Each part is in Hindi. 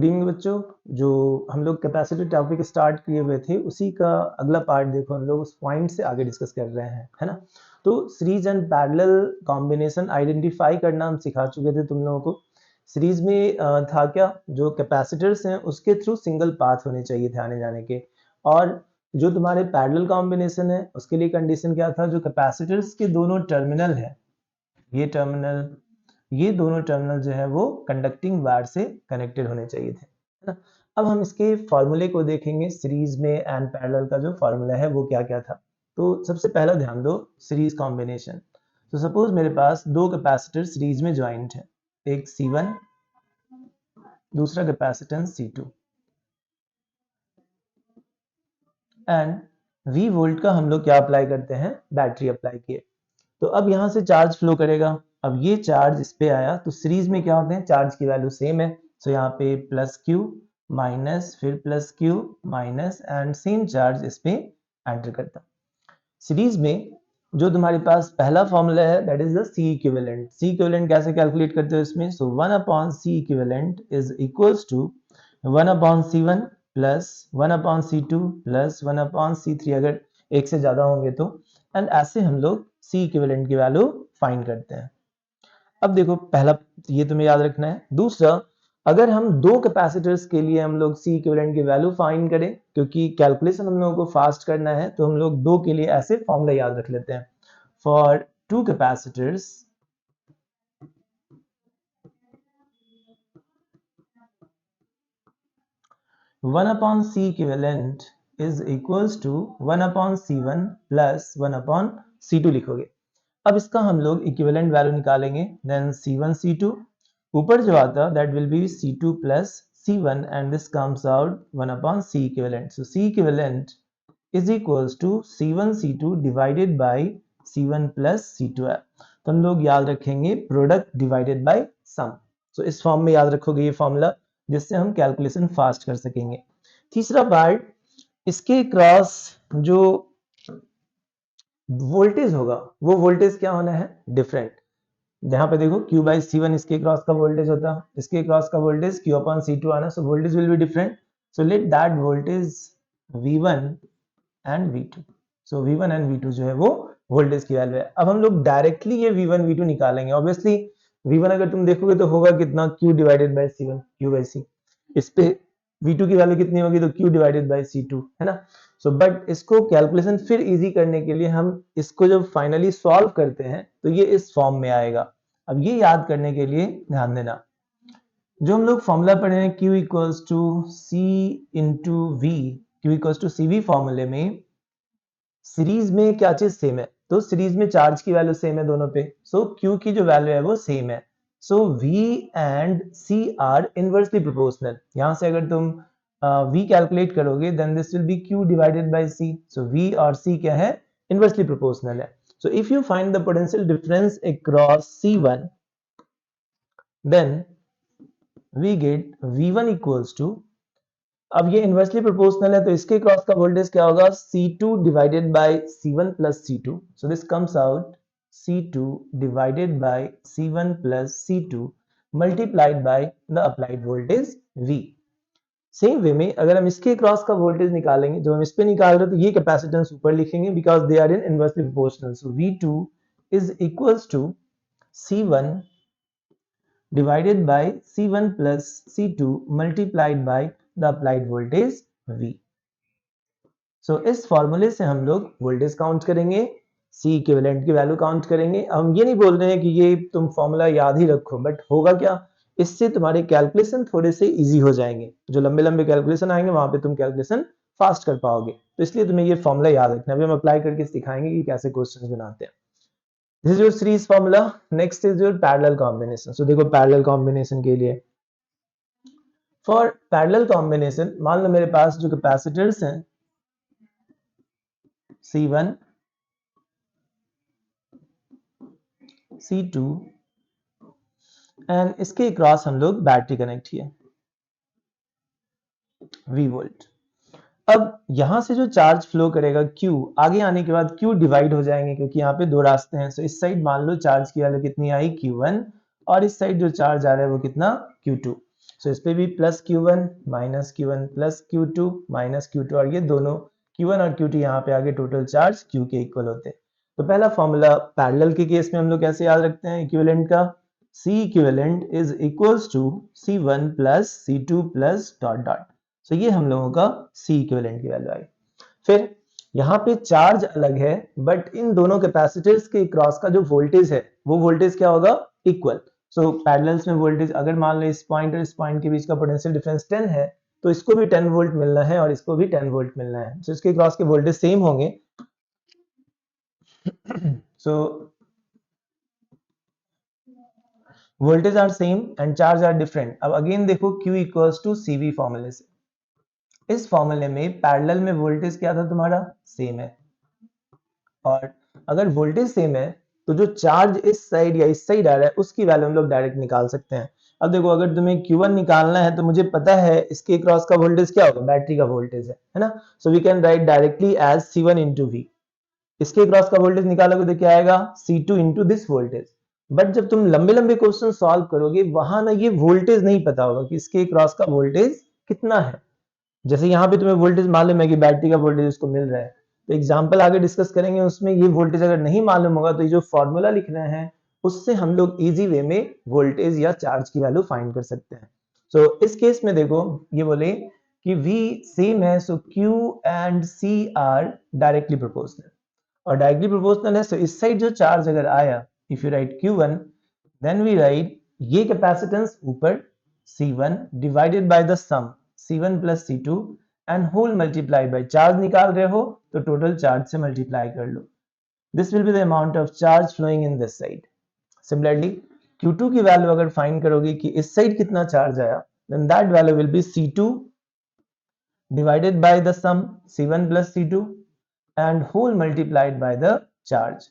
गुड इवनिंग बच्चों। जो हम लोग कैपेसिटी टॉपिक स्टार्ट किए हुए थे उसी का अगला पार्ट देखो, हम लोग उस पॉइंट से आगे डिस्कस कर रहे हैं, है ना। तो series and parallel combination identify करना हम सिखा चुके थे तुम लोगों को। सीरीज में था क्या, जो कैपेसिटर्स हैं उसके थ्रू सिंगल पाथ होने चाहिए थे आने जाने के, और जो तुम्हारे पैरेलल कॉम्बिनेशन है उसके लिए कंडीशन क्या था, जो कैपेसिटर्स के दोनों टर्मिनल है, ये दोनों टर्मिनल जो है वो कंडक्टिंग वायर से कनेक्टेड होने चाहिए थे, है ना। अब हम इसके फॉर्मूले को देखेंगे, सीरीज में एंड पैरेलल का जो फॉर्मूला है वो क्या क्या था। तो सबसे पहला ध्यान दो, सीरीज कॉम्बिनेशन। तो सपोज मेरे पास दो कैपेसिटर सीरीज में ज्वाइंट है, एक C1 दूसरा capacitance C2, and V volt का हम लोग क्या अप्लाई करते हैं, बैटरी अप्लाई किए। तो अब यहां से चार्ज फ्लो करेगा, अब ये चार्ज इस पे आया, तो सीरीज में क्या होते हैं, चार्ज की वैल्यू सेम है। तो यहाँ पे प्लस क्यू माइनस, फिर plus Q minus, and same charge इस पे एंटर करता। सीरीज में जो तुम्हारे पास पहला फॉर्मूला है that is the C equivalent. C equivalent कैसे कैलकुलेट करते हो इसमें, so 1/C equivalent is equals to 1/C1 plus 1/C2 plus 1/C3, अगर एक से ज्यादा होंगे तो, एंड ऐसे हम लोग सी इक्विवेलेंट की वैल्यू फाइंड करते हैं। अब देखो पहला ये तुम्हें याद रखना है। दूसरा, अगर हम दो कैपेसिटर्स के लिए हम लोग सी इक्विवेलेंट की वैल्यू फाइंड करें, क्योंकि कैलकुलेशन हम लोगों को फास्ट करना है, तो हम लोग दो के लिए ऐसे फॉर्मूला याद रख लेते हैं। For two capacitors one upon C equivalent is equals to 1/C1 plus 1/C2 लिखोगे। अब इसका हम लोग इक्विवेलेंट वैल्यू निकालेंगे, देन C1 C2, ऊपर जो आता that will be C2 plus C1, and this comes out 1/C equivalent. So C equivalent is equals to C1 C2 divided by C1 plus C2 है। तो हम लोग याद रखेंगे product divided by sum. So इस फॉर्म में याद रखोगे ये फॉर्मूला, जिससे हम कैलकुलेशन फास्ट कर सकेंगे। तीसरा पार्ट, इसके क्रॉस जो वोल्टेज होगा वो वोल्टेज क्या होना है, डिफरेंट। यहाँ पे देखो Q बाई C1 इसके क्रॉस का वोल्टेज होता, इसके क्रॉस का वोल्टेज Q अपॉन C2 आना, so voltage will be different. So let that voltage V1 and V2। So V1 and V2 जो है वो वोल्टेज की वैल्यू है। अब हम लोग डायरेक्टली ये V1 V2 निकालेंगे। ऑब्वियसली V1 अगर तुम देखोगे तो होगा कितना, Q divided by C1, Q by C। इस पे V2 की वैल्यू कितनी होगी, तो Q डिवाइडेड बाई C2, है ना। सो बट इसको कैलकुलेशन फिर इजी करने के लिए हम इसको जब फाइनली सॉल्व करते हैं तो ये इस फॉर्म में आएगा। अब ये याद करने के लिए ध्यान देना, जो हम लोग फॉर्मूला पढ़े हैं Q equals to C into V, Q equals to CV फॉर्मूले में सीरीज में क्या चीज सेम है, तो सीरीज में चार्ज की वैल्यू सेम है दोनों पे, सो Q की जो वैल्यू है वो सेम है। So V and C are inversely proportional. यहां से अगर तुम V कैलकुलेट करोगे then this will be Q divided by C। So V और C क्या है, इनवर्सली प्रोपोर्शनल है। So if you find the potential difference across C1, then we get V1 equals to, अब ये इनवर्सली प्रोपोर्शनल है तो इसके क्रॉस का वोल्टेज क्या होगा, C2 divided by C1 plus C2। So this comes out C2 divided by C1 plus C2 multiplied by the applied voltage V। Same way में अगर हम इसके क्रॉस का वोल्टेज निकालेंगे, जो हम इस पे निकाल रहे हैं, तो ये कैपेसिटेंस ऊपर लिखेंगे because they are in inversely proportional. So V2 is equals to C1 divided by C1 plus C2 multiplied by the applied voltage V। So इस फॉर्मूले से हम लोग वोल्टेज काउंट करेंगे, C इक्विवेलेंट की वैल्यू काउंट करेंगे। हम ये नहीं बोल रहे हैं कि ये तुम फॉर्मूला याद ही रखो, बट होगा क्या, इससे तुम्हारे कैलकुलेशन थोड़े से इजी हो जाएंगे। जो लंबे लंबे कैलकुलेशन आएंगे वहां पे तुम कैलकुलेशन फास्ट कर पाओगे, तो इसलिए तुम्हें ये फॉर्मूला याद रखना है। अभी हम अप्लाई करके सिखाएंगे कि कैसे क्वेश्चन बनाते हैं। This is your series formula. Next is your parallel combination. So देखो parallel combination के लिए, for parallel combination मान लो मेरे पास जो कैपेसिटर्स हैं C1 C2 एंड इसके क्रॉस हम लोग बैटरी कनेक्ट किए V वोल्ट। अब यहां से जो चार्ज फ्लो करेगा Q, आगे आने के बाद Q डिवाइड हो जाएंगे क्योंकि यहाँ पे दो रास्ते हैं। सो इस साइड मान लो चार्ज की वैल्यू कितनी आई Q1, और इस साइड जो चार्ज आ रहा है वो कितना Q2। सो इस पे भी plus Q1 minus Q1 plus Q2 minus Q2, और ये दोनों Q1 और Q2 यहाँ पे आगे टोटल चार्ज Q के इक्वल होते हैं। तो पहला फॉर्मूला पैरेलल के केस में हम लोग कैसे याद रखते हैं इक्विवेलेंट का, C equivalent is equals to C1 plus C2 plus dot dot. So ये हम लोगों का C इक्विवेलेंट की वैल्यू आई। फिर यहाँ पे चार्ज अलग है, बट इन दोनों कैपेसिटर्स के क्रॉस का जो वोल्टेज है वो वोल्टेज क्या होगा, इक्वल। सो पैरेलल्स में वोल्टेज अगर मान लो इस पॉइंट और इस पॉइंट के बीच का पोटेंशियल डिफरेंस 10 है, तो इसको भी 10 वोल्ट मिलना है और इसको भी 10 वोल्ट मिलना है। सो इसके क्रॉस के वोल्टेज सेम होंगे। So voltage are same and charge are different. अब अगेन देखो Q इक्वल्स टू CV फॉर्मूले से, इस फॉर्मूले में पैरेलल में वोल्टेज क्या था तुम्हारा, सेम है, और अगर वोल्टेज सेम है तो जो चार्ज इस साइड या इस साइड आ रहा है उसकी वैल्यू हम लोग डायरेक्ट निकाल सकते हैं। अब देखो अगर तुम्हें Q1 निकालना है तो मुझे पता है इसके क्रॉस का वोल्टेज क्या होगा, बैटरी का वोल्टेज है ना। So we can write directly as C1 into V। इसके क्रॉस का वोल्टेज निकालोगे तो क्या आएगा, C2 into this voltage. But जब तुम लंबे लंबे क्वेश्चन सॉल्व करोगे वहां ना ये वोल्टेज नहीं पता होगा कि इसके क्रॉस का वोल्टेज कितना है। जैसे यहाँ पे तुम्हें वोल्टेज मालूम है कि बैटरी का वोल्टेज उसको मिल रहा है, तो एग्जाम्पल आगे डिस्कस करेंगे उसमें ये वोल्टेज अगर नहीं मालूम होगा तो ये जो फॉर्मूला लिख रहे हैं उससे हम लोग इजी वे में वोल्टेज या चार्ज की वैल्यू फाइंड कर सकते हैं। सो इस केस में देखो ये बोले कि V सेम है, so Q and C are directly proportional, और डायरेक्टली प्रोपोर्शनल है, सो इस साइड जो चार्ज अगर आया, if you write Q1 then we write ये कैपेसिटेंस ऊपर C1 divided by the sum C1 plus C2 and whole multiply by, charge निकाल रहे हो तो टोटल चार्ज से मल्टीप्लाई कर लो। This will be the amount of charge flowing in this side. Similarly Q2 की वैल्यू अगर फाइंड करोगे कि इस साइड कितना चार्ज आया, then that value will be C2 divided by the sum C1 plus C2 and whole multiplied by the charge.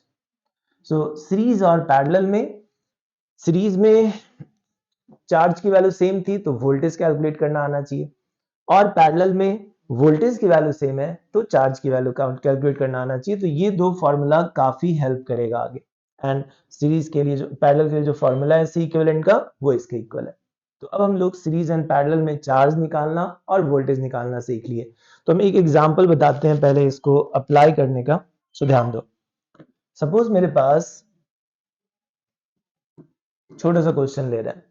So series और पैरेलल में, सीरीज में चार्ज की वैल्यू सेम थी तो वोल्टेज कैलकुलेट करना आना चाहिए, और पैरेलल में वोल्टेज की वैल्यू सेम है तो चार्ज की वैल्यू कैलकुलेट करना आना चाहिए। तो ये दो फॉर्मूला काफी हेल्प करेगा आगे। एंड सीरीज के लिए जो पैरेलल के लिए जो फॉर्मूला है C इक्विवेलेंट का वो इसके इक्वल है। तो अब हम लोग सीरीज एंड पैरेलल में चार्ज निकालना और वोल्टेज निकालना सीख लिए। तो हम एक एग्जांपल बताते हैं पहले इसको अप्लाई करने का। सो ध्यान दो, सपोज मेरे पास छोटा सा क्वेश्चन ले रहा है,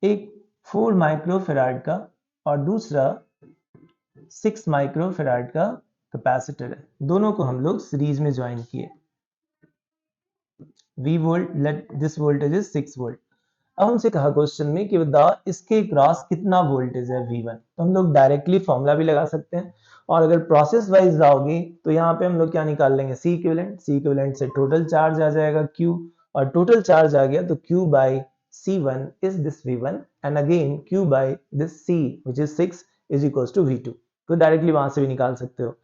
एक 4 माइक्रोफेराड का और दूसरा 6 माइक्रोफेराड का कैपेसिटर है, दोनों को हम लोग सीरीज में ज्वाइन किए। V volt, let this voltage is 6 volt. अब हमसे कहा क्वेश्चन में कि बता इसके क्रॉस कितना वोल्टेज है V1। तो हम लोग डायरेक्टली फॉर्मूला भी लगा सकते हैं, और अगर प्रोसेस वाइज जाओगे तो यहाँ पे हम लोग क्या निकाल लेंगे, C इक्विवेलेंट। C इक्विवेलेंट से टोटल चार्ज आ जाएगा Q, और टोटल चार्ज आ गया तो Q by C1 is this V1 and again Q by this C which is 6 is equals to V2। तो डायरेक्टली वहां से भी निकाल सकते हो,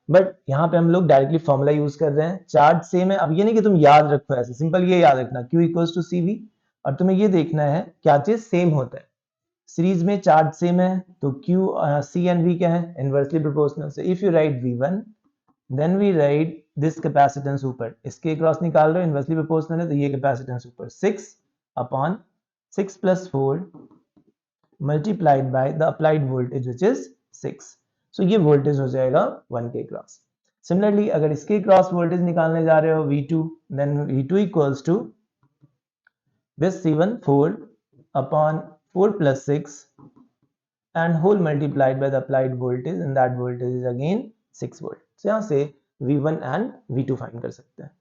बट यहाँ पे हम लोग डायरेक्टली फॉर्मूला यूज कर रहे हैं। चार्ज सेम है, अब ये नहीं कि तुम याद रखो ऐसे, सिंपल ये याद रखना Q इक्वल्स टू CV, और तुम्हें ये देखना है क्या चीज सेम होता है। सीरीज में चार्ज सेम है तो Q C एंड V क्या है, इनवर्सली प्रोपोर्शनल। से if you write V1 then we write this capacitance ऊपर, इसके क्रॉस निकाल रहे हो इनवर्सली प्रोपोर्शनल है तो ये कैपेसिटेंस ऊपर 6 upon 6 plus 4 multiplied by the applied voltage which is 6। सो ये वोल्टेज हो जाएगा 1 के क्रॉस। सिमिलरली अगर इसके क्रॉस वोल्टेज निकालने जा रहे हो V2 then V2 equals to this C1 4 upon 4 plus 6 and whole multiplied by the applied voltage, and that voltage is again 6 volt। so यहाँ से V1 and V2 फाइंड कर सकते हैं।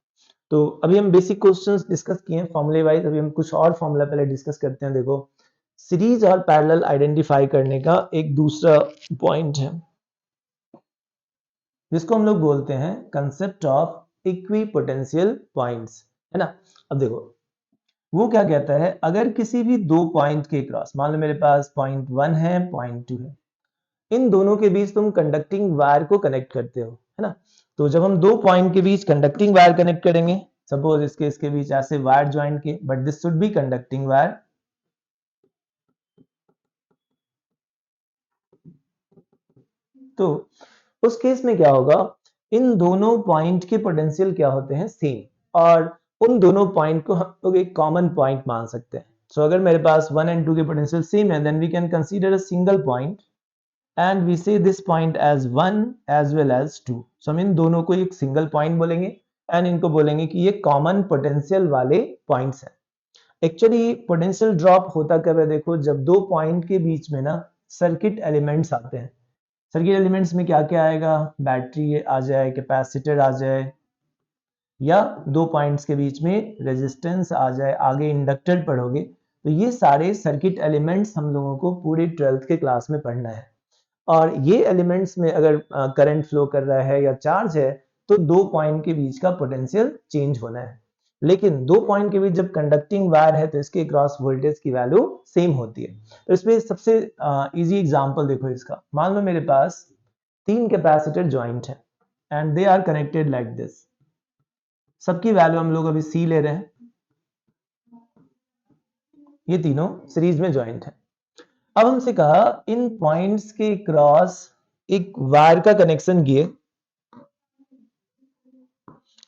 तो अभी हम बेसिक क्वेश्चंस डिस्कस किए हैं फॉर्मूले वाइज, अभी हम कुछ और फॉर्मूला पहले डिस्कस करते हैं। देखो सीरीज और पैरेलल आइडेंटिफाई करने का एक दूसरा पॉइंट है जिसको हम लोग बोलते हैं कंसेप्ट ऑफ इक्विपोटेंशियल पॉइंट्स, है ना। अब देखो वो क्या कहता है, अगर किसी भी दो पॉइंट के क्रॉस, मान लो मेरे पास पॉइंट 1 है पॉइंट 2 है, इन दोनों के बीच तुम कंडक्टिंग वायर को कनेक्ट करते हो, है ना। तो जब हम दो पॉइंट के बीच कंडक्टिंग वायर कनेक्ट करेंगे, सपोज इसके बीच ऐसे वायर ज्वाइन किए, but this should be conducting wire. तो उस केस में क्या होगा, इन दोनों पॉइंट के पोटेंशियल क्या होते हैं, सेम, और उन दोनों पॉइंट को हम लोग एक कॉमन पॉइंट मान सकते हैं। सो अगर मेरे पास 1 एंड 2 के पोटेंशियल सेम है, then we can consider a single point and we say this point as 1 as well as 2। So हम इन दोनों को एक सिंगल पॉइंट बोलेंगे एंड इनको बोलेंगे कि ये कॉमन पोटेंशियल वाले पॉइंट्स हैं। एक्चुअली पोटेंशियल ड्रॉप होता कब है, देखो जब दो पॉइंट के बीच में ना सर्किट एलिमेंट्स आते हैं। सर्किट एलिमेंट्स में क्या क्या आएगा, बैटरी आ जाए, कैपेसिटर आ जाए, या दो पॉइंट्स के बीच में रेजिस्टेंस आ जाए, आगे इंडक्टर पढ़ोगे। तो ये सारे सर्किट एलिमेंट्स हम लोगों को पूरे 12th के क्लास में पढ़ना है। और ये एलिमेंट्स में अगर करंट फ्लो कर रहा है या चार्ज है, तो दो पॉइंट के बीच का पोटेंशियल चेंज होना है। लेकिन दो पॉइंट के बीच जब कंडक्टिंग वायर है तो इसके क्रॉस वोल्टेज की वैल्यू सेम होती है। तो इसमें सबसे इजी एग्जांपल देखो इसका, मान लो मेरे पास तीन कैपेसिटर ज्वाइंट है and they are connected like this. सबकी वैल्यू हम लोग अभी सी ले रहे हैं, ये तीनों सीरीज में ज्वाइंट है। अब हमसे कहा इन पॉइंट्स के क्रॉस एक वायर का कनेक्शन किए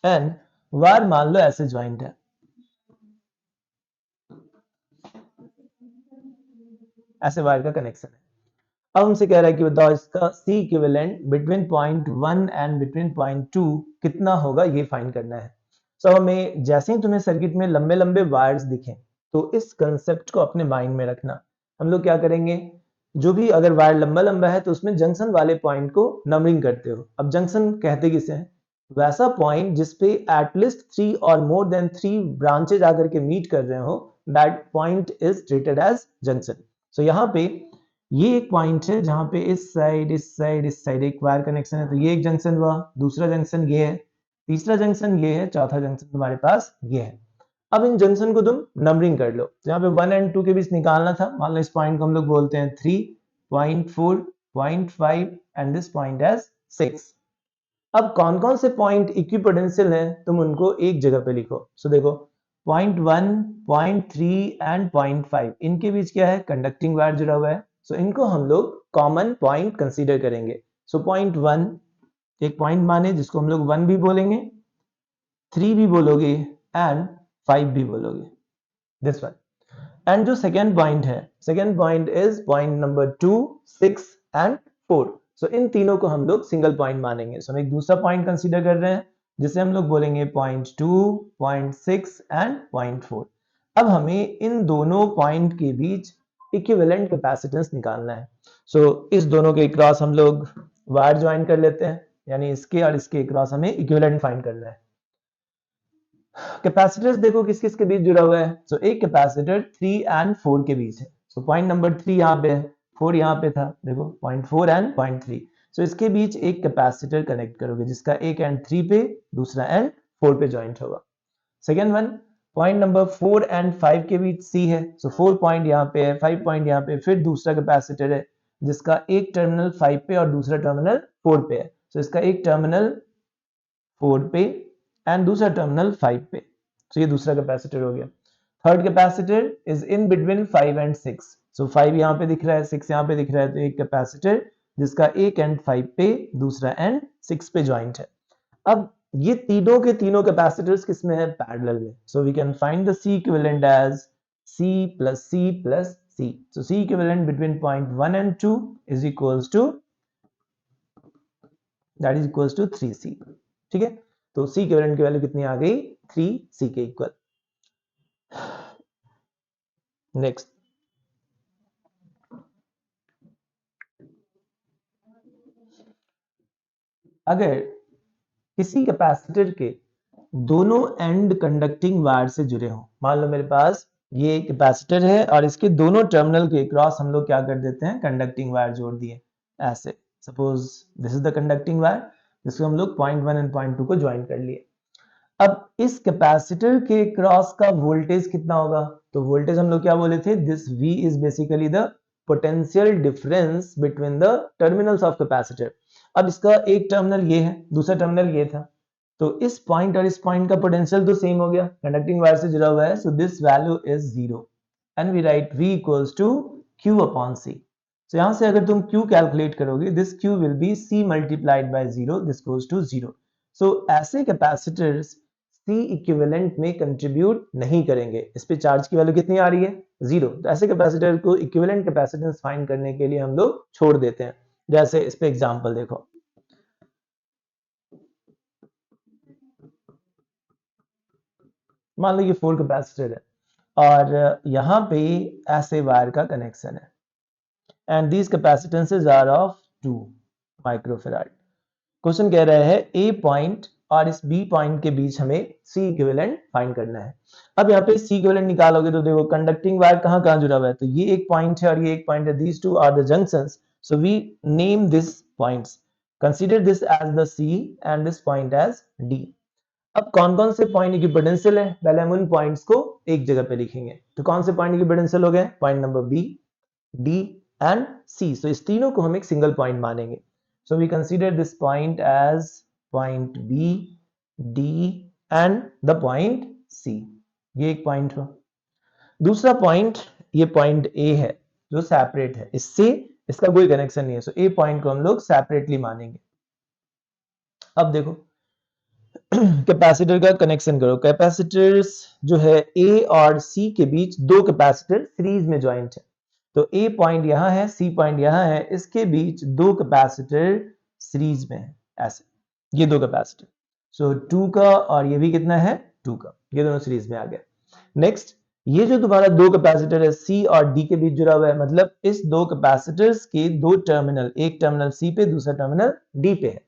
एंड वायर मान लो ऐसे ज्वाइंट है, ऐसे वायर का कनेक्शन है। अब हमसे कह रहा है कि बताओ इसका C equivalent between point 1 and between point 2 कितना होगा, ये फाइंड करना है। सो हमें जैसे ही तुम्हें सर्किट में लंबे लंबे वायर्स दिखें तो इस कंसेप्ट को अपने माइंड में रखना। हम लोग क्या करेंगे, जो भी अगर वायर लंबा लंबा है तो उसमें जंक्शन वाले पॉइंट को नंबरिंग करते हो। अब जंक्शन कहते किसे हैं, वैसा पॉइंट जिसपे एटलीस्ट 3 और मोर देन 3 ब्रांचेज आकर के मीट कर रहे हो, that point is treated as junction. So यहाँ पे ये एक पॉइंट है जहां पे इस साइड इस साइड इस साइड एक वायर कनेक्शन है, तो ये एक जंक्शन हुआ, दूसरा जंक्शन ये है, तीसरा जंक्शन ये है, चौथा जंक्शन तुम्हारे पास ये है। अब इन जंक्शन को तुम नंबरिंग कर लो। जहां पे 1 एंड 2 के बीच निकालना था, मान लो इस पॉइंट को हम लोग बोलते हैं 3, 0.4, 0.5 एंड दिस पॉइंट एज 6। अब कौन कौन से पॉइंट इक्विपोटेंशियल हैं, तुम उनको एक जगह पे लिखो। सो देखो 0.1, 0.3 एंड 0.5 इनके बीच क्या है, कंडक्टिंग वायर जुड़ा हुआ है। सो इनको हम लोग कॉमन पॉइंट कंसीडर करेंगे। सो 0.1 एक पॉइंट माने जिसको हम लोग 1 भी बोलेंगे, 3 भी बोलोगे एंड 5 भी बोलोगे, दिस वन। एंड जो सेकेंड पॉइंट है, second point is point number 2, 6 and 4। सो इन तीनों को हम लोग सिंगल पॉइंट मानेंगे। सो हम एक दूसरा पॉइंट कंसीडर कर रहे हैं जिसे हम लोग बोलेंगे 0.2, 0.6 एंड 0.4। अब हमें इन दोनों पॉइंट के बीच इक्विवेलेंट कैपेसिटेंस निकालना है। सो इस दोनों के क्रॉस हम लोग वायर ज्वाइन कर लेते हैं, यानी इसके और इसके क्रॉस हमें इक्विवेलेंट फाइंड करना है। कैपेसिटर्स देखो किस किस के बीच जुड़ा हुआ है। सो एक कैपेसिटर 3 एंड 4 के बीच है। सो पॉइंट नंबर 3 यहाँ पे है, 4 यहाँ पे था, देखो 0.4 एंड 0.3। सो इसके बीच एक कैपेसिटर कनेक्ट करोगे जिसका एक एंड 3 पे, दूसरा एंड 4 पे ज्वाइंट होगा। Second one, point number 4 and 5 के बीच सी है। सो 4 पॉइंट यहाँ पे है, 5 पॉइंट यहाँ पे, फिर दूसरा कैपेसिटर है जिसका एक टर्मिनल 5 पे और दूसरा टर्मिनल 4 पे है। सो इसका एक टर्मिनल 4 पे एंड दूसरा टर्मिनल 5 पे। तो ये दूसरा कैपेसिटर हो गया। Third capacitor is in between 5 and 6। सो 5 यहाँ पे दिख रहा है, 6 यहाँ पे दिख रहा है, तो एक कैपेसिटर जिसका एक एंड 5 पे, दूसरा एंड 6 पे ज्वाइंट है। अब ये तीनों के तीनों कैपेसिटर्स किस में है, पैरेलल में। So we can find the C equivalent as C plus C plus C। So C equivalent between point 1 and 2 is equals to, that is equals to 3C। ठीक है, तो C इक्विवेलेंट की वैल्यू कितनी आ गई, 3C के इक्वल। नेक्स्ट, अगर किसी कैपेसिटर के दोनों एंड कंडक्टिंग वायर से जुड़े हो, मान लो मेरे पास ये कैपेसिटर है और इसके दोनों टर्मिनल के क्रॉस हम लोग क्या कर देते हैं, कंडक्टिंग वायर जोड़ दिए ऐसे। Suppose this is the conducting wire जिसको हम लोग 0.1 एंड 0.2 को ज्वाइन कर लिए। अब इस कैपेसिटर के क्रॉस का वोल्टेज कितना होगा, तो वोल्टेज हम लोग क्या बोले थे, this V is basically the potential difference between the terminals of capacitor. अब इसका एक टर्मिनल ये है, दूसरा टर्मिनल ये था, तो इस पॉइंट और इस पॉइंट का पोटेंशियल तो सेम हो गया, कंडक्टिंग वायर से जुड़ा हुआ है। So this value is 0 and we write V equals to Q upon C। तो यहां से अगर तुम Q कैलकुलेट करोगे, this Q will be C multiplied by 0, this goes to 0। So ऐसे कैपेसिटर्स C इक्विवेलेंट में कंट्रीब्यूट नहीं करेंगे। इस पे चार्ज की वैल्यू कितनी आ रही है? 0। तो ऐसे कैपेसिटर को इक्विवेलेंट कैपेसिटेंस फाइंड करने के लिए हम लोग छोड़ देते हैं। जैसे इस पे एग्जांपल देखो, मान लो ये 4 कैपेसिटर है और यहाँ पे ऐसे वायर का कनेक्शन है and these capacitances are of 2 microfarad. Question कह रहा है ए पॉइंट और इस बी पॉइंट के बीच हमें सी इक्विवेलेंट फाइंड करना है। अब यहाँ पे सी इक्विवेलेंट निकालोगे तो देखो कंडक्टिंग वायर कहाँ कहाँ जुड़ा हुआ है, तो ये एक पॉइंट है और ये एक पॉइंट है। These two are the junctions, so we name this points, consider this as the C and this point as D. अब कौन कौन से पॉइंट की पोटेंशियल है, पहले हम उन पॉइंट्स को एक जगह पे लिखेंगे। तो कौन से पॉइंट की पोटेंशियल हो गए? Point number B, D and C. So इस तीनों को हम एक सिंगल पॉइंट मानेंगे। So we consider this point as point B, D and the point C. ये एक पॉइंट हो। दूसरा पॉइंट, ये पॉइंट ए है जो सेपरेट है, इससे इसका कोई कनेक्शन नहीं है। सो ए पॉइंट को हम लोग सेपरेटली मानेंगे। अब देखो कैपेसिटर का कनेक्शन करो। कैपेसिटर्स जो है ए और सी के बीच दो कैपेसिटर सीरीज में ज्वाइंट है। तो ए पॉइंट यहां है, सी पॉइंट यहां है, इसके बीच दो कैपेसिटर सीरीज में है ऐसे, ये दो कैपेसिटर। सो 2 का और ये भी कितना है? 2 का, ये दोनों सीरीज में आ गए। नेक्स्ट, ये जो तुम्हारा दो कैपेसिटर है सी और डी के बीच जुड़ा हुआ है, मतलब इस दो कैपेसिटर्स के दो टर्मिनल, एक टर्मिनल सी पे, दूसरा टर्मिनल डी पे है।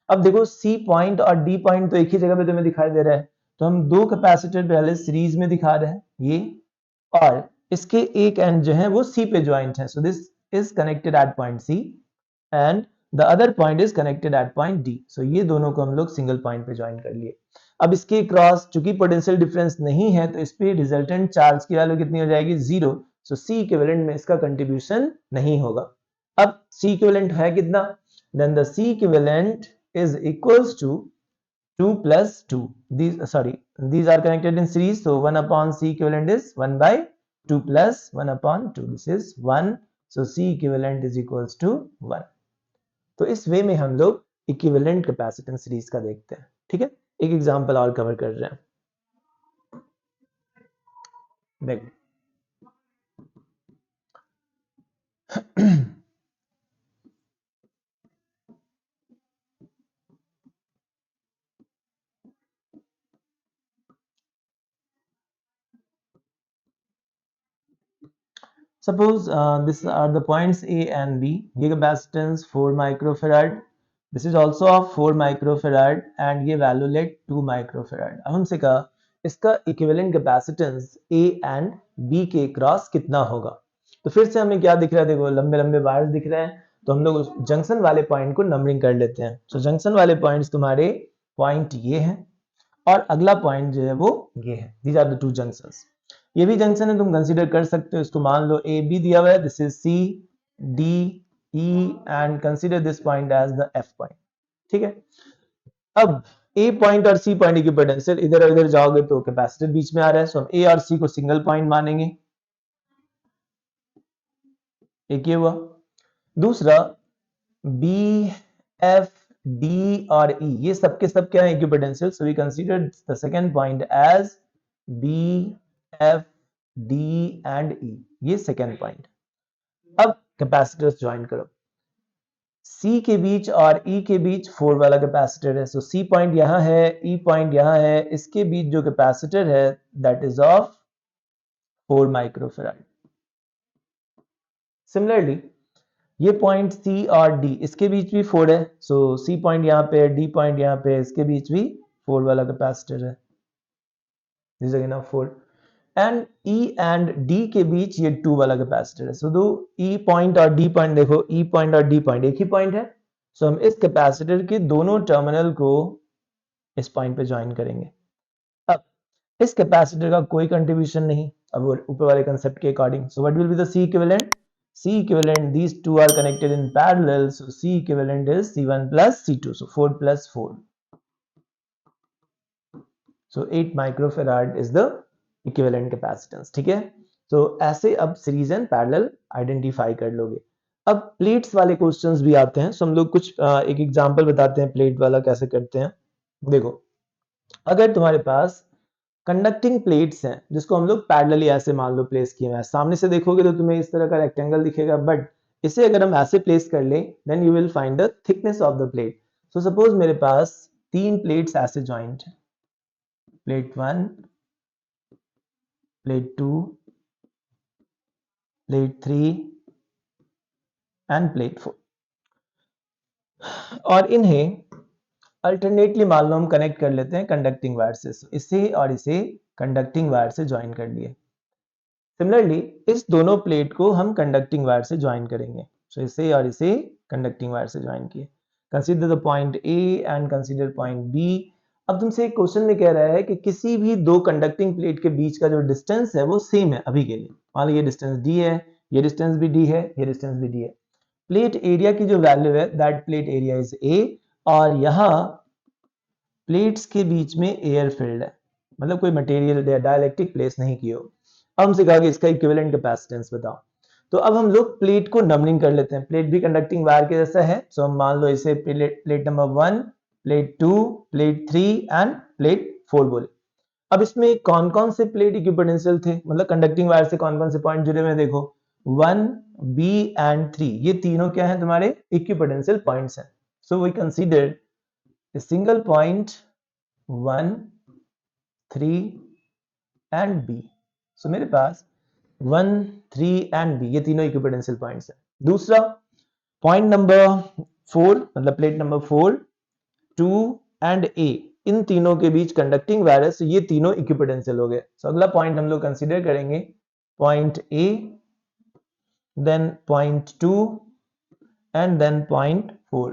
अब देखो सी पॉइंट और डी पॉइंट तो एक ही जगह पे तुम्हें दिखाई दे रहा है, तो हम दो कैपेसिटर पहले सीरीज में दिखा रहे हैं ये, और इसके एक एंड जो है वो सी पे ज्वाइंट है। So this is connected at point C and the other point is connected at point D. So ये दोनों को हम लोग सिंगल पॉइंट पे ज्वाइन कर लिए। अब इसके क्रॉस चूंकि पोटेंशियल डिफरेंस नहीं है तो इस पे रिजल्टेंट चार्ज की वैल्यू कितनी हो जाएगी? 0। सो सी इक्विवेलेंट में इसका कंट्रीब्यूशन नहीं होगा। अब सी इक्विवेलेंट है कितना? Then the C equivalent is equals to 2 plus 2. These are connected in series, so 1 upon C equivalent is 1 by 2 plus 1 upon 2. This is 1. So C equivalent is equals to 1. तो इस वे में हम लोग इक्विवेलेंट कैपेसिटेंस सीरीज का देखते हैं। ठीक है, एक एग्जांपल और कवर कर रहे हैं। देखो suppose these are the points A and B. ये capacitance 4 microfarad. This is also of 4 microfarad and ये value let 2 microfarad. अब हमसे कहा इसका equivalent capacitance A and B के क्रॉस कितना होगा। तो फिर से हमें क्या दिख रहा है? देखो लंबे लंबे वायर्स दिख रहे हैं, तो हम लोग उस जंक्शन वाले पॉइंट को नंबरिंग कर लेते हैं। तो जंक्शन वाले पॉइंट्स तुम्हारे पॉइंट ये हैं और अगला पॉइंट जो है वो ये है। These are the two junctions. ये भी जंक्शन है, तुम कंसीडर कर सकते हो इसको। मान लो ए बी दिया हुआ है, this is C D E and consider this point as the F point. ठीक है, अब ए पॉइंट और सी पॉइंट की पोटेंशियल इधर उधर जाओगे तो कैपेसिटर बीच में आ रहा है, सो हम ए और सी को सिंगल पॉइंट मानेंगे। एक ये हुआ। दूसरा बी एफ डी और ई, ये सबके सब क्या है? Equipotential. So we consider the second point as B F D and E, ये सेकंड पॉइंट। अब कैपेसिटर्स ज्वाइन करो। C के बीच और E के बीच 4 वाला कैपेसिटर है। सो C पॉइंट यहां है, E पॉइंट यहां है, इसके बीच जो कैपेसिटर है that is of 4 microfarad. Similarly ये पॉइंट C और D, इसके बीच भी 4 है। सो C पॉइंट यहां पे, D पॉइंट यहां पे, इसके बीच भी 4 वाला कैपेसिटर है। This again of 4 and E and D के बीच ये 2 वाला कैपेसिटर है। सो दो E पॉइंट और D पॉइंट, देखो E पॉइंट और D पॉइंट एक ही पॉइंट है। सो हम इस कैपेसिटर के दोनों टर्मिनल को इस पॉइंट पे ज्वाइन करेंगे। अब इस कैपेसिटर का कोई कंट्रीब्यूशन नहीं, अब ऊपर वाले कंसेप्ट के according. So what will be the C equivalent? C equivalent, these two are connected in parallel, so C equivalent is C1 plus C2, so 4 plus 4. So 8 microfarad is the equivalent capacitance. ठीक है, तो ऐसे अब सीरीज एंड पैरेलल आइडेंटिफाई कर लोगे। अब प्लेट्स वाले क्वेश्चंस भी आते हैं, सो हम लोग कुछ एक एग्जांपल बताते हैं प्लेट वाला कैसे करते हैं। देखो अगर तुम्हारे पास कंडक्टिंग प्लेट्स हैं जिसको हम लोग पैरेलली ऐसे मान लो प्लेस किए हुए हैं, सामने से देखोगे तो तुम्हें इस तरह का रेक्टेंगल दिखेगा, बट इसे अगर हम ऐसे प्लेस कर लें then you will find the thickness of the plate. So suppose मेरे पास तीन प्लेट्स ऐसे जॉइंट है, plate 1, plate 2, plate 3 and plate 4, और इन्हें अल्टरनेटली मान लो हम कनेक्ट कर लेते हैं कंडक्टिंग वायर से। इसे और इसे कंडक्टिंग वायर से ज्वाइन कर लिए। सिमिलरली इस दोनों प्लेट को हम कंडक्टिंग वायर से ज्वाइन करेंगे। सो इसे और इसे कंडक्टिंग वायर से ज्वाइन किए। Consider the point A and consider point B. अब तुमसे एक क्वेश्चन में कह रहा है कि किसी भी दो कंडक्टिंग प्लेट के बीच का जो डिस्टेंस है वो सेम है अभी के लिए। मान लो ये डिस्टेंस डी है, ये डिस्टेंस भी डी है, ये डिस्टेंस भी डी है। प्लेट एरिया की जो वैल्यू है that plate area is a, और यहाँ प्लेट्स के बीच में एयर फिल्ड है, मतलब कोई मटेरियल या डाइलेक्ट्रिक प्लेस नहीं की हो। अब हमसे कहा कि इसका इक्विवेलेंट कैपेसिटेंस बताओ। तो अब हम लोग प्लेट को नंबरिंग कर लेते हैं। प्लेट भी कंडक्टिंग वायर के जैसा है, सो हम मान लो इसे plate number 1, plate 2, plate 3 and plate 4 बोले। अब इसमें कौन कौन से प्लेट इक्विपोटेंशियल थे, मतलब कंडक्टिंग वायर से कौन कौन से पॉइंट जुड़े हुए, देखो 1, B एंड 3, ये तीनों क्या है तुम्हारे इक्विपोटेंशियल पॉइंट्स हैं। So we consider a single point 1, 3 and B। So मेरे पास 1, 3 एंड B ये तीनों इक्विपोटेंशियल पॉइंट्स हैं। दूसरा पॉइंट नंबर 4, मतलब प्लेट नंबर 4, 2 एंड A, इन तीनों के बीच कंडक्टिंग वायर है, so ये तीनों इक्विपोटेंशियल हो गए। सो अगला पॉइंट हम लोग कंसीडर करेंगे point A, then point 2 and then point 4।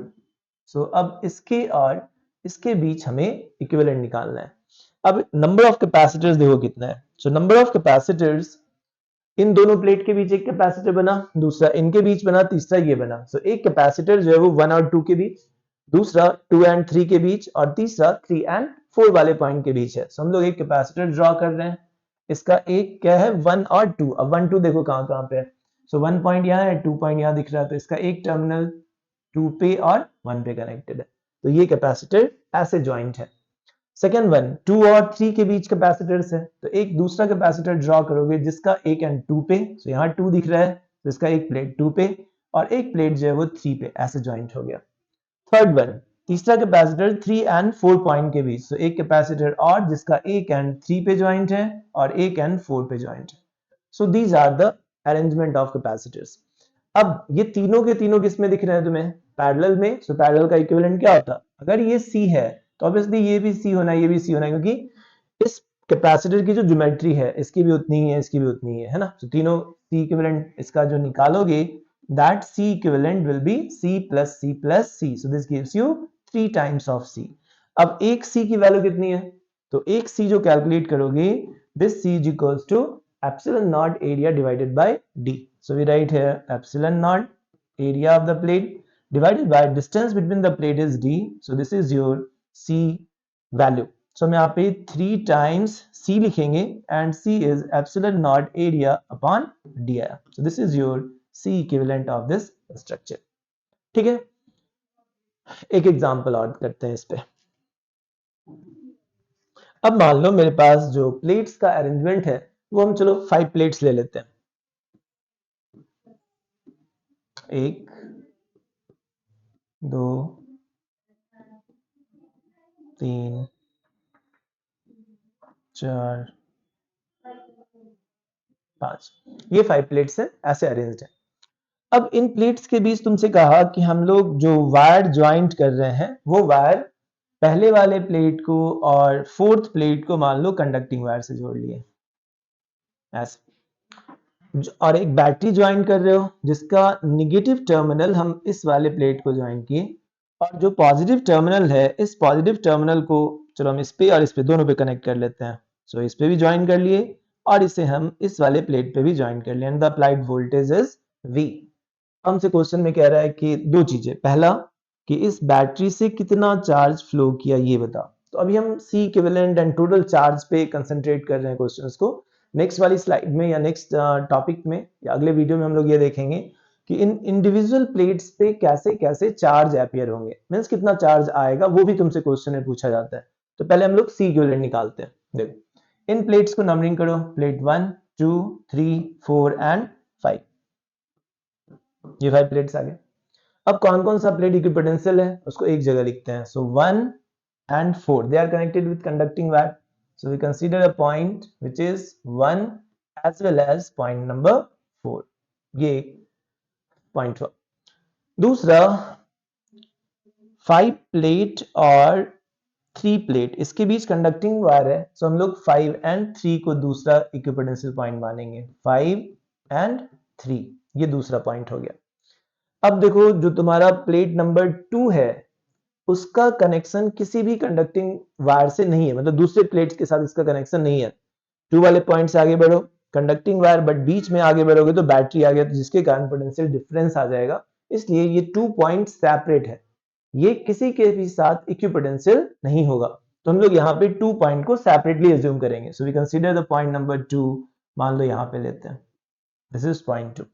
So अब इसके और इसके बीच हमें इक्विवेलेंट निकालना है। अब नंबर ऑफ कैपेसिटर्स देखो कितना है। सो नंबर ऑफ कैपेसिटर्स, इन दोनों प्लेट के बीच एक कैपेसिटर बना, दूसरा इनके बीच बना, तीसरा ये बना। सो एक कैपेसिटर जो है वो 1 और 2 के बीच, दूसरा 2 एंड 3 के बीच, और तीसरा 3 एंड 4 वाले पॉइंट के बीच है। सो हम लोग एक कैपेसिटर ड्रॉ कर रहे हैं। इसका एक क्या है 1 और 2। अब 1 2 देखो कहां कहां पे है। सो 1 पॉइंट यहाँ है, 2 पॉइंट यहाँ दिख रहा है, तो इसका एक टर्मिनल 2 पे और 1 पे कनेक्टेड है। तो ये कैपेसिटर ऐसे ज्वाइंट है। सेकेंड वन 2 और 3 के बीच कैपेसिटर्स है, तो एक दूसरा कैपेसिटर ड्रॉ करोगे जिसका एक एंड 2 पे, तो यहाँ 2 दिख रहा है, तो इसका एक प्लेट 2 पे और एक प्लेट जो है वो 3 पे, ऐसे ज्वाइंट हो गया। थर्ड वन तीसरा कैपेसिटर 3 एंड 4 पॉइंट के बीच, तो एक कैपेसिटर और जिसका एक एंड 3 पे ज्वाइंट है और एक एंड 4 पे ज्वाइंट है। So these are the arrangement of capacitors. अब ये तीनों के तीनों किस में दिख रहे हैं तुम्हें, पैरेलल में। सो पैरेलल का इक्विवेलेंट क्या होता, अगर ये C है तो ऑब्वियसली ये भी C होना है, ये भी C होना है, क्योंकि इस कैपेसिटर की जो ज्योमेट्री है इसकी भी उतनी ही है, इसकी भी उतनी ही है ना। तो तीनों C इक्विवेलेंट इसका जो निकालोगे that C equivalent will be C plus C plus C. So this gives you 3 times of C. अब एक C की वैल्यू कितनी है, तो एक C जो कैलकुलेट करोगे, this C is equals to epsilon naught area divided by D. So we write here epsilon naught area of the plate divided by distance between the plate is D. So this is your C value. So हम यहाँ पे 3 times C लिखेंगे and C is epsilon naught area upon D आया. So this is your C equivalent of this structure. ठीक है, एक एग्जांपल और करते हैं इस पे। अब मान लो मेरे पास जो प्लेट्स का अरेंजमेंट है वो हम चलो 5 प्लेट्स ले लेते हैं। 1, 2, 3, 4, 5, ये 5 प्लेट्स है, ऐसे अरेंज्ड है। अब इन प्लेट्स के बीच तुमसे कहा कि हम लोग जो वायर ज्वाइंट कर रहे हैं वो वायर पहले वाले प्लेट को और फोर्थ प्लेट को मान लो कंडक्टिंग वायर से जोड़ लिए ऐसे, और एक बैटरी ज्वाइन कर रहे हो जिसका निगेटिव टर्मिनल हम इस वाले प्लेट को ज्वाइन किए, और जो पॉजिटिव टर्मिनल है इस पॉजिटिव टर्मिनल को चलो हम इस पे और इस पे दोनों पे कनेक्ट कर लेते हैं। सो इस पे भी ज्वाइन कर लिए और इसे हम इस वाले प्लेट पे भी ज्वाइन कर लिए, and the applied voltage is V। हमसे क्वेश्चन में कह रहा है कि दो चीजें, पहला कि इस बैटरी से कितना चार्ज फ्लो किया ये बता। तो अभी हम C equivalent and total charge पे कंसंट्रेट कर रहे हैं क्वेश्चंस को। नेक्स्ट वाली स्लाइड में या नेक्स्ट टॉपिक में या अगले वीडियो में हम लोग ये देखेंगे कि इन इंडिविजुअल प्लेट्स पे कैसे कैसे चार्ज अपीयर होंगे, मींस कितना चार्ज आएगा, वो भी तुमसे क्वेश्चन में पूछा जाता है। तो पहले हम लोग सी इक्विवेलेंट निकालते हैं। देखो इन प्लेट्स को नंबरिंग करो, प्लेट 1 2 3 4 एंड 5, ये 5 प्लेट्स आ गए। अब कौन कौन सा प्लेट इक्विपोटेंशियल है उसको एक जगह लिखते हैं। सो 1 and 4 they are connected with conducting wire, so we consider a point which is 1 as well as point number 4, ये पॉइंट हुआ। दूसरा 5 प्लेट और 3 प्लेट, इसके बीच कंडक्टिंग वायर है, सो हम लोग 5 and 3 को दूसरा इक्विपोटेंशियल पॉइंट मानेंगे। 5 and 3 ये दूसरा पॉइंट हो गया। अब देखो जो तुम्हारा प्लेट नंबर 2 है उसका कनेक्शन किसी भी कंडक्टिंग वायर से नहीं है, मतलब दूसरे प्लेट्स के साथ इसका कनेक्शन नहीं है। 2 वाले पॉइंट से आगे बढ़ो, कंडक्टिंग वायर, बट बीच में आगे बढ़ोगे तो बैटरी आ गया, तो जिसके कारण पोटेंशियल डिफरेंस आ जाएगा। इसलिए ये 2 पॉइंट सेपरेट है, ये किसी के भी साथ इक्विपोटेंशियल नहीं होगा। तो हम लोग यहाँ पे 2 पॉइंट को सेपरेटली एज्यूम करेंगे। So we consider the point number 2, मान लो यहाँ पे लेते हैं, दिस इज पॉइंट 2।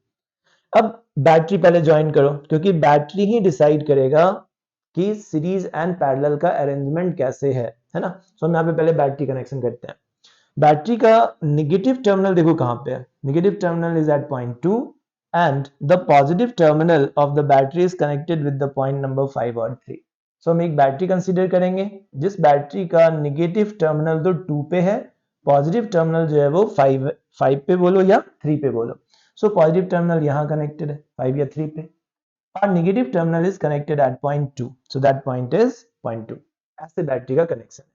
अब बैटरी पहले ज्वाइन करो, क्योंकि बैटरी ही डिसाइड करेगा कि सीरीज एंड पैरेलल का अरेंजमेंट कैसे है ना। सो हम यहाँ पे पहले बैटरी कनेक्शन करते हैं। बैटरी का नेगेटिव टर्मिनल देखो कहाँ पे है, negative terminal is at point 2 and the positive terminal of the battery is connected with the point number 5 और 3। सो हम एक बैटरी कंसीडर करेंगे जिस बैटरी का नेगेटिव टर्मिनल तो 2 पे है, पॉजिटिव टर्मिनल जो है वो 5 पे बोलो या 3 पे बोलो। सो पॉजिटिव टर्मिनल यहाँ कनेक्टेड है 5 या 3 पे, और negative terminal is connected at point 2, so that point is point 2। ऐसे बैटरी का कनेक्शन है।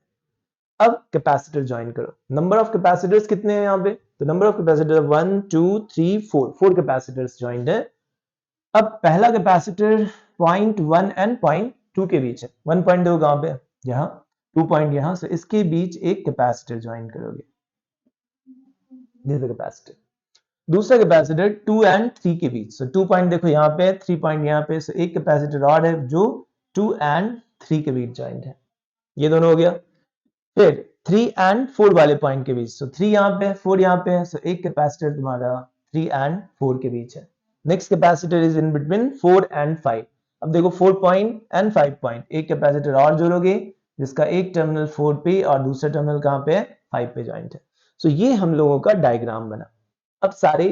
अब कैपेसिटर ज्वाइन करो। नंबर ऑफ कैपेसिटर्स कितने हैं यहाँ पे, तो number of capacitor 1 2 3 4 capacitors joined है। अब पहला कैपेसिटर पॉइंट 1 एंड पॉइंट 2 के बीच है। 1 पॉइंट देखो कहाँ पे, यहाँ, 2 पॉइंट यहाँ, से इसके बीच एक कैपेसिटर ज्वाइन करोगे, दिस इज द कैपेसिटर। दूसरा कैपेसिटर 2 एंड 3 के बीच, सो 2 पॉइंट देखो यहाँ पे, 3 पॉइंट यहाँ पे, सो एक कैपेसिटर और है जो 2 एंड 3 के बीच ज्वाइंट है, ये दोनों हो गया। फिर 3 एंड 4 वाले पॉइंट के बीच, सो 3 यहाँ पे 4 यहाँ पे है, सो एक कैपेसिटर तुम्हारा 3 एंड 4 के बीच है। Next capacitor is in between 4 and 5। अब देखो 4 पॉइंट एंड 5 पॉइंट, एक कैपेसिटर और जोड़ोगे जिसका एक टर्मिनल 4 पे और दूसरा टर्मिनल कहाँ पे है, 5 पे ज्वाइंट है। सो ये हम लोगों का डायग्राम बना। अब सारे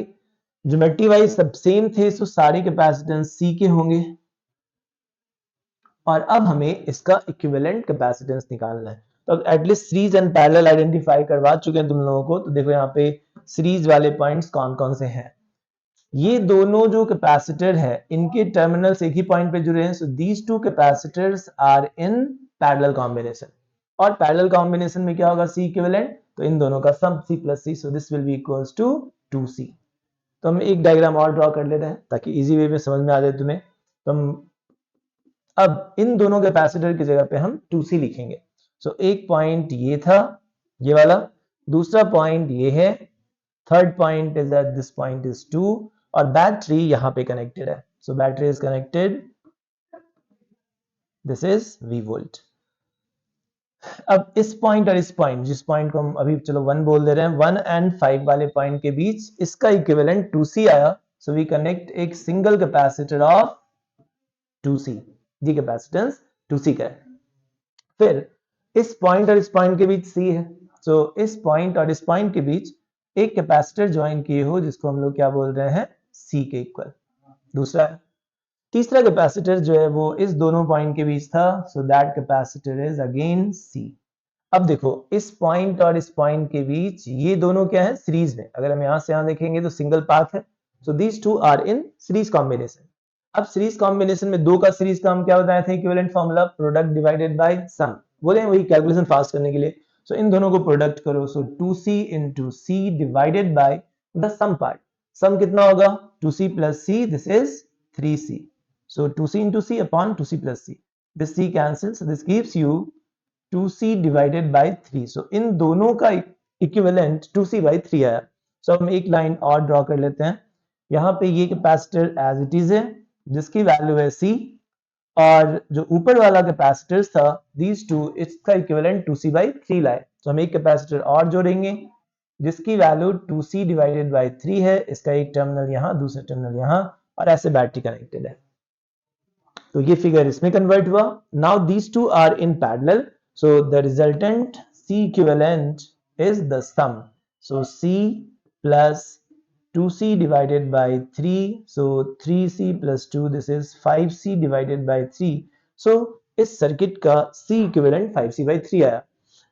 ज्योमेट्री वाइज सब सेम थे, सो सारे कैपेसिटेंस सी के होंगे, और अब हमें इसका इक्विवेलेंट कैपेसिटेंस निकालना है। तो at least series and parallel identify करवा चुके हैं तुम लोगों को, तो देखो यहाँ पे सीरीज वाले पॉइंट्स कौन कौन से हैं। ये दोनों जो कैपेसिटर है इनके टर्मिनल्स एक ही पॉइंट पे जुड़े हैं, so these two capacitors are in parallel combination. और पैरेलल कॉम्बिनेशन में क्या होगा, सी इक्विवेलेंट, तो इन दोनों का sum C plus C, so this will be equals to 2c। तो हम एक डायग्राम और ड्रॉ कर लेते हैं ताकि इजी वे में समझ में आ जाए तुम्हें। तो हम अब इन दोनों कैपेसिटर की जगह पे हम 2c लिखेंगे। सो एक पॉइंट ये था, ये वाला, दूसरा पॉइंट ये है, third point is that this point is 2, और बैटरी यहाँ पे कनेक्टेड है। सो battery is connected, this is V volt. अब इस पॉइंट और इस पॉइंट, जिस पॉइंट को हम अभी चलो 1 बोल दे रहे हैं, 1 एंड 5 वाले पॉइंट के बीच इसका इक्विवेलेंट 2c आया, सो वी कनेक्ट एक सिंगल कैपेसिटर ऑफ 2c, ये कैपेसिटेंस 2c का है। फिर इस पॉइंट और इस पॉइंट के बीच c है, सो इस पॉइंट और इस पॉइंट के बीच एक कैपेसिटर ज्वाइन किए हो जिसको हम लोग क्या बोल रहे हैं, c के इक्वल। दूसरा है, तीसरा कैपेसिटर जो है वो इस दोनों पॉइंट के बीच था, so that capacitor is again c। अब देखो इस पॉइंट और इस पॉइंट के बीच ये दोनों क्या है, सीरीज में। अगर हम यहां से यहां देखेंगे तो सिंगल पाथ है, so these two are in series combination. अब सीरीज कॉम्बिनेशन में दो का सीरीज का हम क्या बताए थे, equivalent formula product divided by sum, बोले वही कैलकुलेशन फास्ट करने के लिए। सो इन दोनों को प्रोडक्ट करो, so 2c into c divided by the sum part. Sum कितना होगा, 2c plus c, this is 3c। So 2c into c upon 2c plus c. This c cancels, so this gives you 2c divided by 3. So इन दोनों का इक्विवेलेंट 2c by 3 आया। So हम एक लाइन और ड्रॉ कर लेते हैं। यहाँ पे ये कैपेसिटर एज इट इज है जिसकी वैल्यू है c, और जो ऊपर वाला कैपेसिटर था these two, इसका इक्विवेलेंट 2c by 3 लाए। तो हम एक कैपेसिटर और जोड़ेंगे जिसकी वैल्यू 2c डिवाइडेड बाय 3 है, इसका एक टर्मिनल यहाँ, दूसरा टर्मिनल यहाँ, और ऐसे बैटरी कनेक्टेड है। तो ये फिगर इसमें कन्वर्ट हुआ। Now these two are in parallel, So the resultant C equivalent is the sum. So C plus 2C divided by 3. So 3C plus 2, this is 5C divided by 3. So इस सर्किट का C इक्विवेलेंट 5C by 3 आया.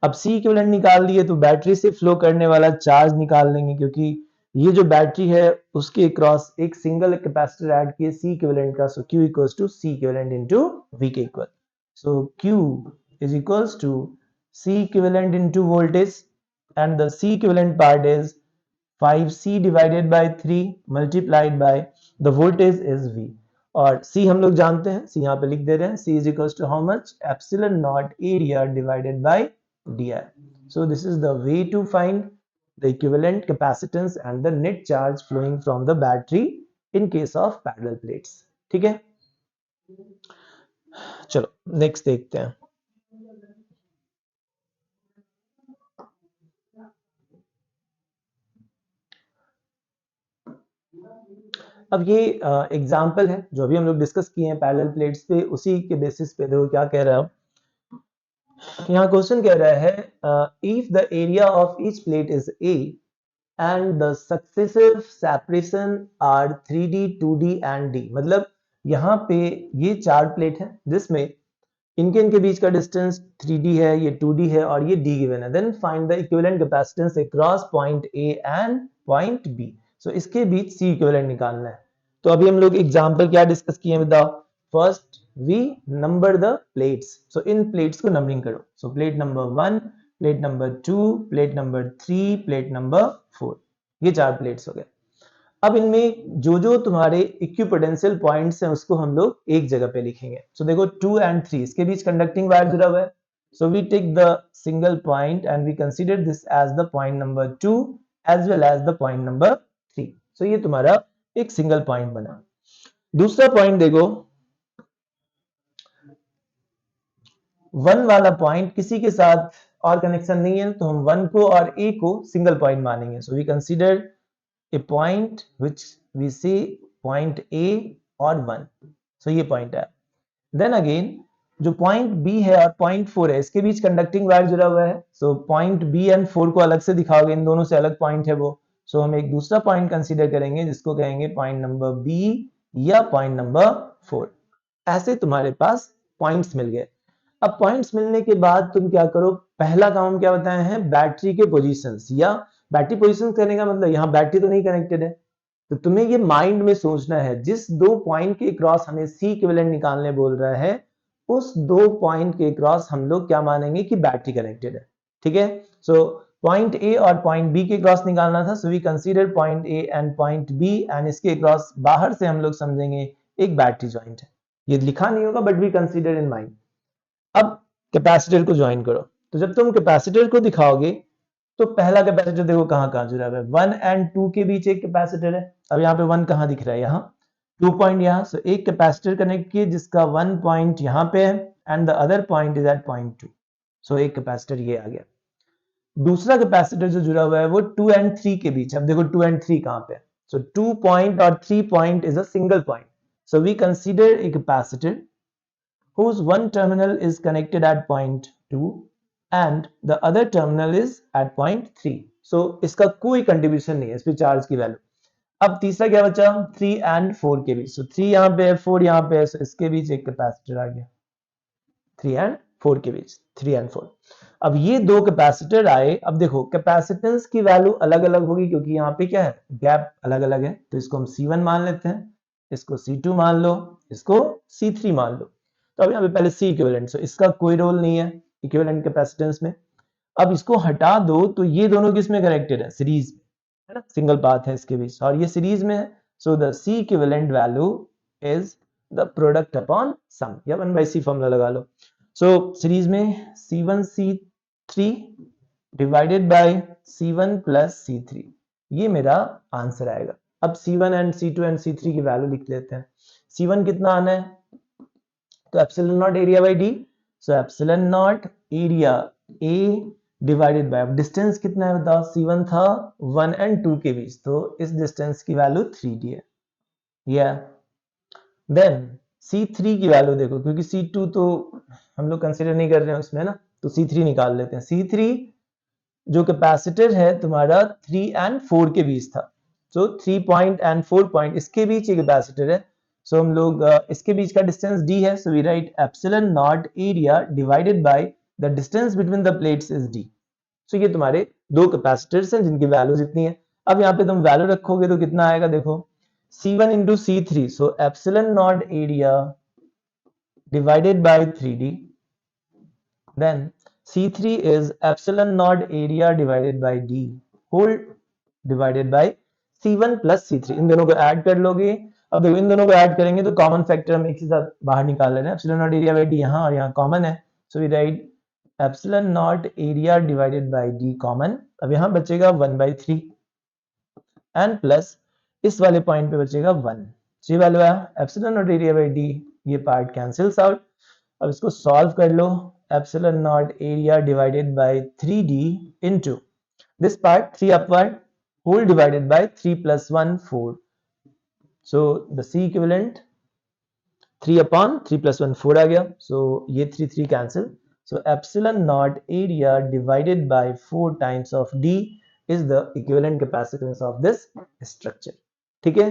अब C इक्विवेलेंट निकाल लिए तो बैटरी से फ्लो करने वाला चार्ज निकाल लेंगे, क्योंकि ये जो बैटरी है उसके क्रॉस एक सिंगल कैपेसिटर ऐड किए C इक्विवेलेंट का. So Q equals to C equivalent into V के इक्वल. So Q is equals to C equivalent into voltage, and the C equivalent part is 5C divided by 3 multiplied by the voltage is V. और C हम लोग जानते हैं, C यहाँ पे लिख दे रहे हैं. C is equals to how much? Epsilon naught area divided by di. So this is the way to find the equivalent capacitance and the net charge flowing from the battery in case of parallel plates. ठीक है, चलो नेक्स्ट देखते हैं. अब ये एग्जाम्पल है जो अभी हम लोग डिस्कस किए हैं पैरेलल प्लेट्स पे, उसी के बेसिस पे देखो क्या कह रहा है. यहाँ क्वेश्चन कह रहा है if the area of each plate is A and the successive separation are 3D 2D and D. मतलब यहाँ पे ये चार प्लेट है जिसमें इनके बीच का डिस्टेंस 3D है, ये 2D है और ये D गिवन है. Then find the equivalent capacitance across point A and point B. So इसके बीच C इक्विवेलेंट निकालना है. तो अभी हम लोग एग्जांपल क्या डिस्कस किए हैं बताओ. First we number the plates. So इन प्लेट्स को नंबरिंग करो. So plate number 1, plate number 2, plate number 3, plate number 4. ये चार प्लेट्स हो गए. अब इनमें जो जो तुम्हारे इक्विपोटेंशियल पॉइंट्स हैं उसको हम लोग एक जगह पे लिखेंगे. सो देखो 2 एंड 3 इसके बीच कंडक्टिंग वायर जुड़ा हुआ है. So we take the single point and we consider this as the point number 2 as well as the point number 3. सो ये तुम्हारा एक सिंगल पॉइंट बना. दूसरा पॉइंट देखो 1 वाला पॉइंट किसी के साथ और कनेक्शन नहीं है, तो हम 1 को और A को सिंगल पॉइंट मानेंगे. So we consider a point which we say point A or 1. so ये point है. then again जो point B है और point 4 है इसके बीच कंडक्टिंग वायर जुड़ा हुआ है. so point B and 4 को अलग से दिखाओगे, इन दोनों से अलग point है वो. so हम एक दूसरा point कंसीडर करेंगे जिसको कहेंगे point नंबर B या point नंबर 4. ऐसे तुम्हारे पास points मिल गए. अब पॉइंट्स मिलने के बाद तुम क्या करो, पहला काम क्या बताए हैं, बैटरी के पोजीशंस या बैटरी पोजीशंस करने का मतलब यहाँ बैटरी तो नहीं कनेक्टेड है, तो तुम्हें ये माइंड में सोचना है जिस दो पॉइंट के क्रॉस हमें सी इक्विवेलेंट निकालने बोल रहा है उस दो पॉइंट के क्रॉस हम लोग क्या मानेंगे कि बैटरी कनेक्टेड है. ठीक है, सो पॉइंट ए और पॉइंट बी के क्रॉस निकालना था. So we consider point A and point B एंड इसके क्रॉस बाहर से हम लोग समझेंगे एक बैटरी ज्वाइंट है. ये लिखा नहीं होगा but we consider in mind. अब कैपेसिटर को ज्वाइन करो. तो जब तुम कैपेसिटर को दिखाओगे तो पहला कैपेसिटर देखो कहां जुड़ा हुआ है. 1 एंड 2 के बीच एक कैपेसिटर है. अब यहाँ पे 1 कहां दिख रहा है, यहाँ 2 पॉइंट यहाँ. सो एक कैपेसिटर कनेक्ट किए जिसका 1 पॉइंट यहाँ पे है and the other point is at point 2. So एक कैपेसिटर ये आ गया. दूसरा कैपेसिटर जो जुड़ा हुआ है वो 2 एंड 3 के बीच. अब देखो 2 एंड 3 कहां पे है. सो 2 पॉइंट और 3 point is a single point. So we consider a capacitor whose one terminal is connected at point 2 and the other terminal is at point 3. so इसका कोई कंट्रीब्यूशन नहीं है इस पे चार्ज की वैल्यू. अब तीसरा क्या बचा, 3 एंड 4 के बीच. so 3 यहाँ पे है, 4 यहाँ पे है, so इसके बीच एक कैपेसिटर आ गया 3 एंड 4 के बीच, 3 एंड 4. अब ये दो कैपेसिटर आए. अब देखो कैपेसिटेंस की वैल्यू अलग अलग होगी क्योंकि यहाँ पे क्या है, गैप अलग अलग है. तो इसको हम C1 मान लेते हैं, इसको C2 मान लो, इसको C3 मान लो. तो अब यहाँ पे पहले C इक्विवेलेंट, सो इसका कोई रोल नहीं है इक्विवेलेंट कैपेसिटेंस में. अब इसको हटा दो तो ये दोनों किस में कनेक्टेड है, सीरीज में है ना, सिंगल पाथ है इसके बीच और ये सीरीज में है. So the C equivalent value is the product upon sum या 1/C फॉर्मूला लगा लो. सो सीरीज में C1 C3 divided by C1 plus C3, ये मेरा आंसर आएगा. अब C1 and C2 and C3 की वैल्यू लिख लेते हैं. C1 कितना आना है, तो epsilon naught area by D. So epsilon naught area A divided by, अब डिस्टेंस कितना है बताओ, C1 था 1 एंड 2 के बीच, तो इस डिस्टेंस की वैल्यू 3D है. या देन C3 की वैल्यू देखो क्योंकि C2 तो हम लोग कंसीडर नहीं कर रहे हैं उसमें ना, तो C3 निकाल लेते हैं। C3 जो कैपेसिटर है तुम्हारा 3 एंड 4 के बीच था, सो 3 पॉइंट एंड 4 पॉइंट इसके बीच ये कैपेसिटर है। सो हम लोग इसके बीच का डिस्टेंस d है, so we write epsilon naught area divided by the distance between the plates is d। So ये तुम्हारे दो कैपेसिटर्स हैं जिनकी वैल्यूज इतनी है। अब यहाँ पे तुम वैल्यू रखोगे तो कितना आएगा, देखो C1 into C3, so epsilon naught area divided by 3d, then C3 is epsilon naught area divided by d whole divided by C1 plus C3। इन दोनों को ऐड कर लोगे। अब देखो इन दोनों को ऐड करेंगे तो कॉमन फैक्टर हम एक ही साथ बाहर निकाल लेना है। Epsilon naught area by D यहाँ और यहाँ कॉमन है, so we write epsilon naught area divided by D common. अब यहाँ बचेगा 1/3 एंड प्लस इस वाले पॉइंट पे बचेगा 1। ये वैल्यू है epsilon naught area by D, ये पार्ट कैंसिल्स आउट। अब इसको सॉल्व कर लो, epsilon naught area divided by 3d into this part 3 upward whole divided by 3 plus 1 4, so the C equivalent 3 upon 3 plus 1 4 आ गया, so ये 3 cancel, so epsilon naught area divided by 4 times of d is the equivalent capacitance of this structure। ठीक है,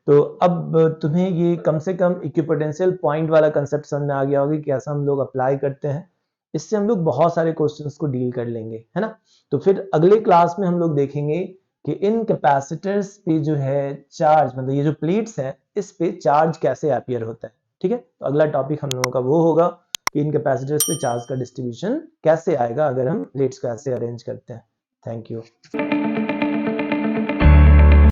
तो अब तुम्हें ये कम से कम इक्विपोटेंशियल पॉइंट वाला कंसेप्ट समझ में आ गया होगा कि कैसा हम लोग अप्लाई करते हैं। इससे हम लोग बहुत सारे क्वेश्चंस को डील कर लेंगे, है ना। तो फिर अगले क्लास में हम लोग देखेंगे कि इन कैपेसिटर्स पे जो है चार्ज, मतलब ये जो प्लेट्स हैं इस पे चार्ज कैसे अपीयर होता है। ठीक है, तो अगला टॉपिक हम लोगों का वो होगा कि इन कैपेसिटर्स पे चार्ज का डिस्ट्रीब्यूशन कैसे आएगा अगर हम प्लेट्स को ऐसे अरेंज करते हैं। Thank you.